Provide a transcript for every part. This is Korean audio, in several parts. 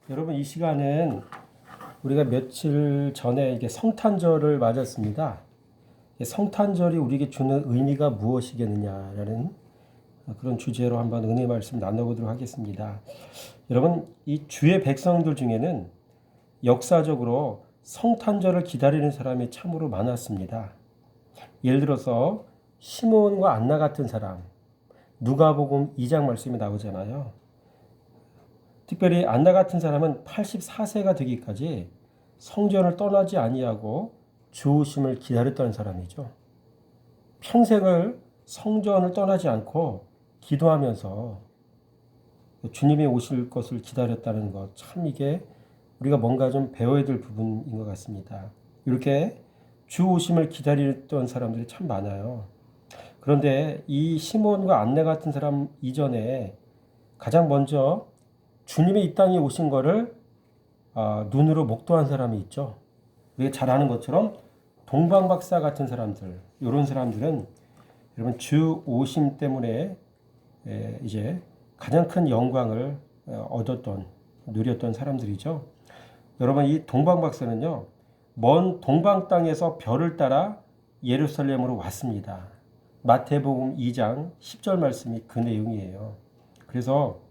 여러분 이 시간은 우리가 며칠 전에 이게 성탄절을 맞았습니다. 성탄절이 우리에게 주는 의미가 무엇이겠느냐라는 그런 주제로 한번 은혜 말씀 나눠보도록 하겠습니다. 여러분 이 주의 백성들 중에는 역사적으로 성탄절을 기다리는 사람이 참으로 많았습니다. 예를 들어서 시몬과 안나 같은 사람, 누가복음 2장 말씀이 나오잖아요. 특별히 안나 같은 사람은 84세가 되기까지 성전을 떠나지 아니하고 주 오심을 기다렸던 사람이죠. 평생을 성전을 떠나지 않고 기도하면서 주님이 오실 것을 기다렸다는 것, 참 이게 우리가 뭔가 좀 배워야 될 부분인 것 같습니다. 이렇게 주 오심을 기다렸던 사람들이 참 많아요. 그런데 이 시몬과 안내 같은 사람 이전에 가장 먼저 주님이 이 땅에 오신 거를 눈으로 목도한 사람이 있죠. 우리가 잘 아는 것처럼 동방박사 같은 사람들, 이런 사람들은 여러분 주 오심 때문에 이제 가장 큰 영광을 누렸던 사람들이죠. 여러분 이 동방박사는요, 먼 동방 땅에서 별을 따라 예루살렘으로 왔습니다. 마태복음 2장 10절 말씀이 그 내용이에요. 그래서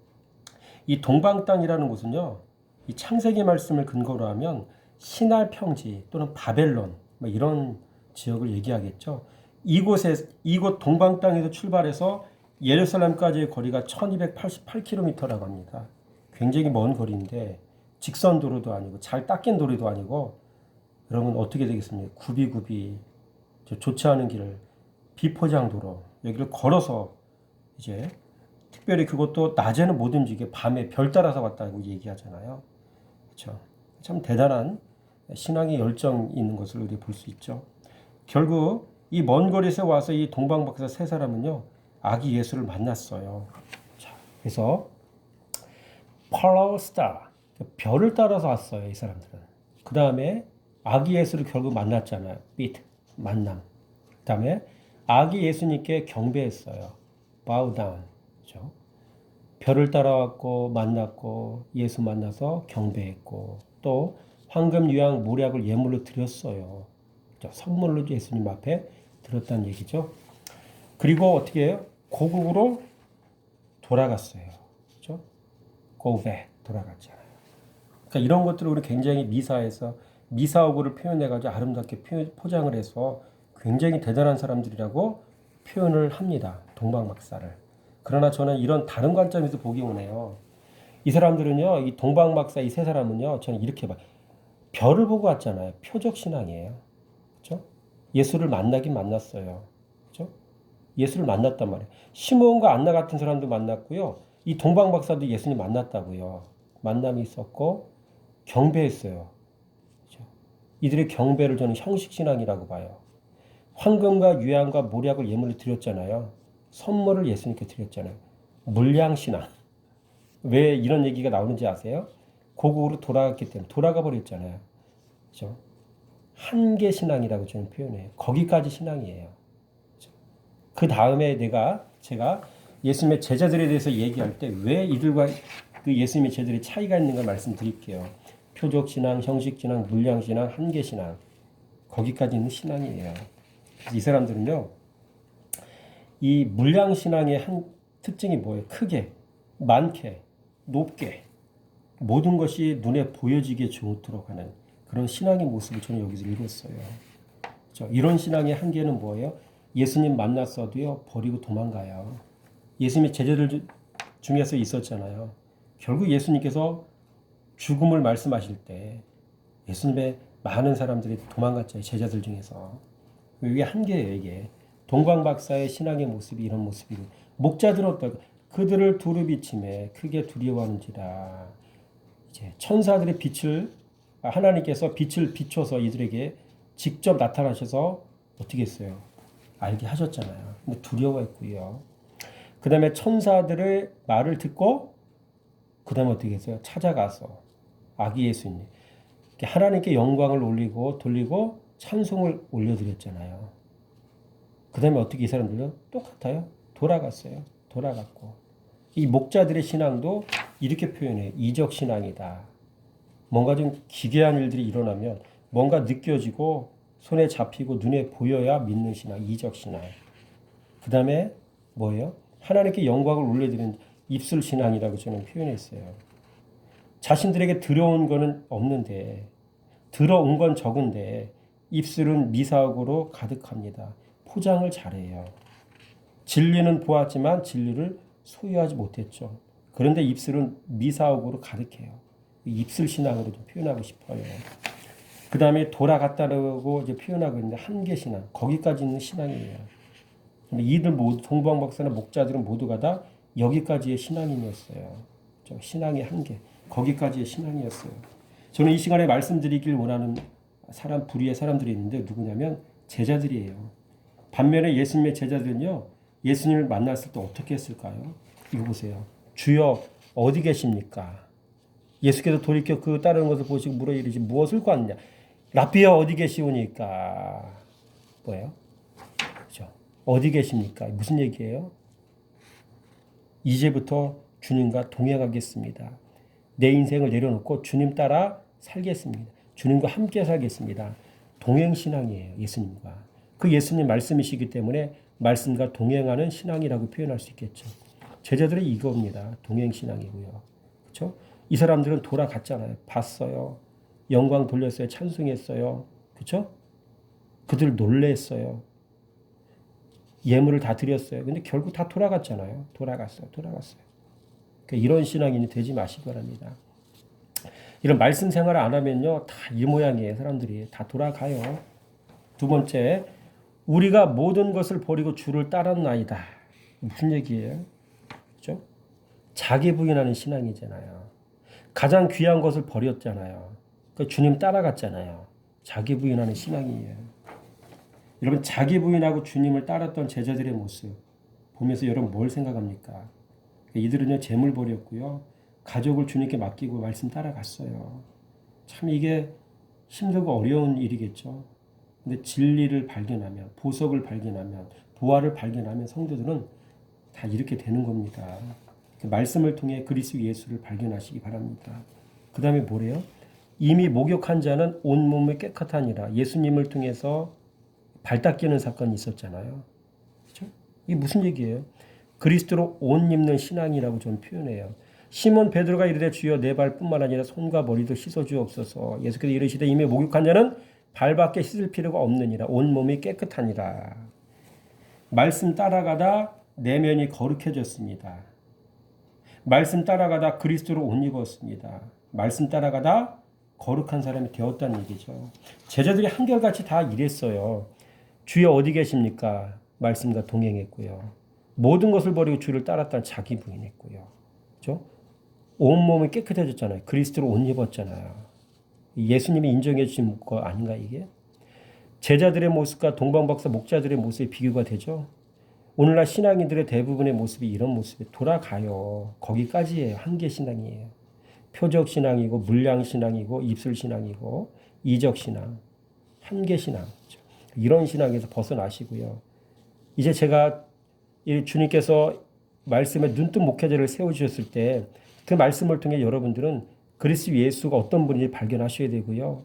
이 동방 땅이라는 곳은요, 이 창세기 말씀을 근거로 하면 신할 평지 또는 바벨론 뭐 이런 지역을 얘기하겠죠. 이곳 동방 땅에서 출발해서 예루살렘까지의 거리가 1288km라고 합니다. 굉장히 먼 거리인데 직선 도로도 아니고 잘 닦인 도로도 아니고, 여러분 어떻게 되겠습니까? 굽이굽이 좋지 않은 길을 비포장 도로 여기를 걸어서 이제 특별히 그것도 낮에는 못 움직여 밤에 별 따라서 왔다고 얘기하잖아요. 그렇죠? 참 대단한 신앙의 열정이 있는 것을 우리 볼 수 있죠. 결국 이 먼 거리에서 와서 이 동방박사 세 사람은요, 아기 예수를 만났어요. 자, 그래서 follow star, 별을 따라서 왔어요, 이 사람들은. 그 다음에 아기 예수를 결국 만났잖아요. meet, 만남. 그 다음에 아기 예수님께 경배했어요. bow down. 그렇죠? 별을 따라왔고 만났고 예수 만나서 경배했고 또 황금 유향 모략을 예물로 드렸어요. 그렇죠? 선물로 예수님 앞에 드렸다는 얘기죠. 그리고 어떻게 해요? 고국으로 돌아갔어요. 그렇죠? Go back, 돌아갔잖아요. 그러니까 이런 것들을 우리 굉장히 미사에서 미사오고를 표현해가지고 아름답게 포장을 해서 굉장히 대단한 사람들이라고 표현을 합니다. 동방박사를. 그러나 저는 이런 다른 관점에서 보기 오네요. 이 사람들은요, 이 동방박사 이 세 사람은요, 저는 이렇게 봐. 별을 보고 왔잖아요. 표적 신앙이에요. 그렇죠? 예수를 만나긴 만났어요. 그렇죠? 예수를 만났단 말이에요. 시몬과 안나 같은 사람도 만났고요. 이 동방박사도 예수님 만났다고요. 만남이 있었고 경배했어요. 그렇죠? 이들의 경배를 저는 형식신앙이라고 봐요. 황금과 유향과 모략을 예물로 드렸잖아요. 선물을 예수님께 드렸잖아요. 물량신앙. 왜 이런 얘기가 나오는지 아세요? 고국으로 돌아갔기 때문에 돌아가 버렸잖아요. 그렇죠? 한계 신앙이라고 저는 표현해요. 거기까지 신앙이에요. 그렇죠? 그 다음에 제가 예수님의 제자들에 대해서 얘기할 때 왜 이들과 그 예수님의 제자들이 차이가 있는가 말씀드릴게요. 표적 신앙, 형식 신앙, 물량 신앙, 한계 신앙. 거기까지 있는 신앙이에요. 이 사람들은요, 이 물량 신앙의 한 특징이 뭐예요? 크게, 많게, 높게, 모든 것이 눈에 보여지게 좋도록 하는 그런 신앙의 모습을 저는 여기서 읽었어요. 그렇죠? 이런 신앙의 한계는 뭐예요? 예수님 만났어도요, 버리고 도망가요. 예수님의 제자들 중에서 있었잖아요. 결국 예수님께서 죽음을 말씀하실 때 예수님의 많은 사람들이 도망갔죠. 제자들 중에서. 이게 한계예요, 이게. 동방박사의 신앙의 모습이 이런 모습이고, 목자들은 어떨까? 그들을 두루 비침에 크게 두려워하는지라. 이제 천사들의 하나님께서 빛을 비춰서 이들에게 직접 나타나셔서 어떻게 했어요? 알게 하셨잖아요. 근데 두려워했고요. 그 다음에 천사들의 말을 듣고, 그 다음에 어떻게 했어요? 찾아가서 아기 예수님, 하나님께 영광을 돌리고 찬송을 올려드렸잖아요. 그 다음에 어떻게 이 사람들은 똑같아요. 돌아갔어요. 돌아갔고. 이 목자들의 신앙도 이렇게 표현해요. 이적 신앙이다. 뭔가 좀 기괴한 일들이 일어나면 뭔가 느껴지고 손에 잡히고 눈에 보여야 믿는 신앙, 이적 신앙. 그 다음에 뭐예요? 하나님께 영광을 올려드리는 입술 신앙이라고 저는 표현했어요. 자신들에게 들어온 거는 없는데 들어온 건 적은데 입술은 미사옥으로 가득합니다. 포장을 잘해요. 진리는 보았지만 진리를 소유하지 못했죠. 그런데 입술은 미사옥으로 가득해요. 입술 신앙으로 좀 표현하고 싶어요. 그 다음에 돌아갔다고 이제 표현하고 있는데 한계 신앙, 거기까지 있는 신앙이에요. 이들 모두 동방 박사나 목자들은 모두가 다 여기까지의 신앙인이었어요. 신앙의 한계, 거기까지의 신앙이었어요. 저는 이 시간에 말씀드리길 원하는 부류의 사람들이 있는데 누구냐면 제자들이에요. 반면에 예수님의 제자들은요, 예수님을 만났을 때 어떻게 했을까요? 이거 보세요. 주여 어디 계십니까? 예수께서 돌이켜 그 따르는 것을 보시고 물어 이르시 무엇을 구하느냐? 라비야 어디 계시오니까? 뭐예요? 그죠? 어디 계십니까? 무슨 얘기예요? 이제부터 주님과 동행하겠습니다. 내 인생을 내려놓고 주님 따라 살겠습니다. 주님과 함께 살겠습니다. 동행신앙이에요. 예수님과. 그 예수님 말씀이시기 때문에 말씀과 동행하는 신앙이라고 표현할 수 있겠죠. 제자들이 이겁니다. 동행신앙이고요. 그렇죠? 이 사람들은 돌아갔잖아요. 봤어요. 영광 돌렸어요. 찬송했어요. 그렇죠? 그들 놀랬어요. 예물을 다 드렸어요. 근데 결국 다 돌아갔잖아요. 돌아갔어요. 그러니까 이런 신앙인이 되지 마시기 바랍니다. 이런 말씀 생활을 안 하면요. 다 이 모양이에요. 사람들이 다 돌아가요. 두 번째, 우리가 모든 것을 버리고 주를 따랐나이다. 무슨 얘기예요? 그렇죠? 자기 부인하는 신앙이잖아요. 가장 귀한 것을 버렸잖아요. 그러니까 주님 따라갔잖아요. 자기 부인하는 신앙이에요. 여러분 자기 부인하고 주님을 따랐던 제자들의 모습 보면서 여러분 뭘 생각합니까? 이들은요 재물 버렸고요. 가족을 주님께 맡기고 말씀 따라갔어요. 참 이게 힘들고 어려운 일이겠죠. 근데 진리를 발견하면 보석을 발견하면 보화를 발견하면 성도들은 다 이렇게 되는 겁니다. 그 말씀을 통해 그리스도 예수를 발견하시기 바랍니다. 그 다음에 뭐래요? 이미 목욕한 자는 온몸이 깨끗하니라. 예수님을 통해서 발 닦이는 사건이 있었잖아요. 그렇죠? 이게 무슨 얘기예요? 그리스도로 옷 입는 신앙이라고 저는 표현해요. 시몬 베드로가 이르되 주여 내 발뿐만 아니라 손과 머리도 씻어 주옵소서. 예수께서 이르시되 이미 목욕한 자는 발밖에 씻을 필요가 없느니라. 온몸이 깨끗하니라. 말씀 따라가다 내면이 거룩해졌습니다. 말씀 따라가다 그리스도로 옷 입었습니다. 말씀 따라가다 거룩한 사람이 되었다는 얘기죠. 제자들이 한결같이 다 이랬어요. 주여 어디 계십니까? 말씀과 동행했고요. 모든 것을 버리고 주를 따랐다는 자기 부인했고요. 그렇죠? 온몸이 깨끗해졌잖아요. 그리스도로 옷 입었잖아요. 예수님이 인정해 주신 거 아닌가 이게? 제자들의 모습과 동방박사 목자들의 모습이 비교가 되죠. 오늘날 신앙인들의 대부분의 모습이 이런 모습에 돌아가요. 거기까지예요. 한계 신앙이에요. 표적 신앙이고 물량 신앙이고 입술 신앙이고 이적 신앙, 한계 신앙. 이런 신앙에서 벗어나시고요. 이제 제가 주님께서 말씀에 눈뜬 목회자를 세워주셨을 때 그 말씀을 통해 여러분들은 그리스도 예수가 어떤 분인지 발견하셔야 되고요.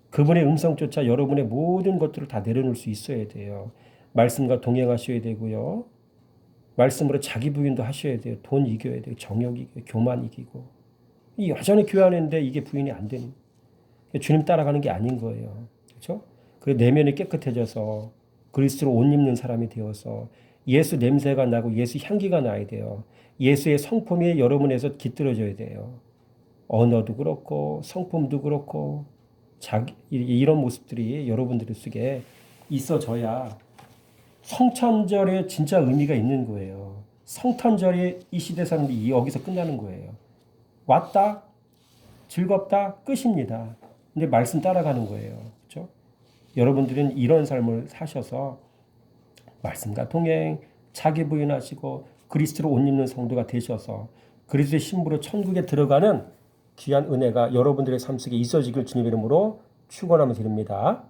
그분의 음성 쫓아 여러분의 모든 것들을 다 내려놓을 수 있어야 돼요. 말씀과 동행하셔야 되고요. 말씀으로 자기 부인도 하셔야 돼요. 돈 이겨야 돼요. 정욕 이기고 교만 이기고. 여전히 교환했는데 이게 부인이 안 되는. 주님 따라가는 게 아닌 거예요. 그렇죠? 그래서 내면이 깨끗해져서 그리스도로 옷 입는 사람이 되어서 예수 냄새가 나고 예수 향기가 나야 돼요. 예수의 성품이 여러분에서 깃들어져야 돼요. 언어도 그렇고 성품도 그렇고 이런 모습들이 여러분들 속에 있어져야 성탄절에 진짜 의미가 있는 거예요. 성탄절이 이 시대 사람들이 여기서 끝나는 거예요. 왔다, 즐겁다, 끝입니다. 근데 말씀 따라가는 거예요. 그렇죠? 여러분들은 이런 삶을 사셔서 말씀과 동행, 자기 부인하시고 그리스도로 옷 입는 성도가 되셔서 그리스도의 신부로 천국에 들어가는 귀한 은혜가 여러분들의 삶 속에 있어지길 주님의 이름으로 축원하며 드립니다.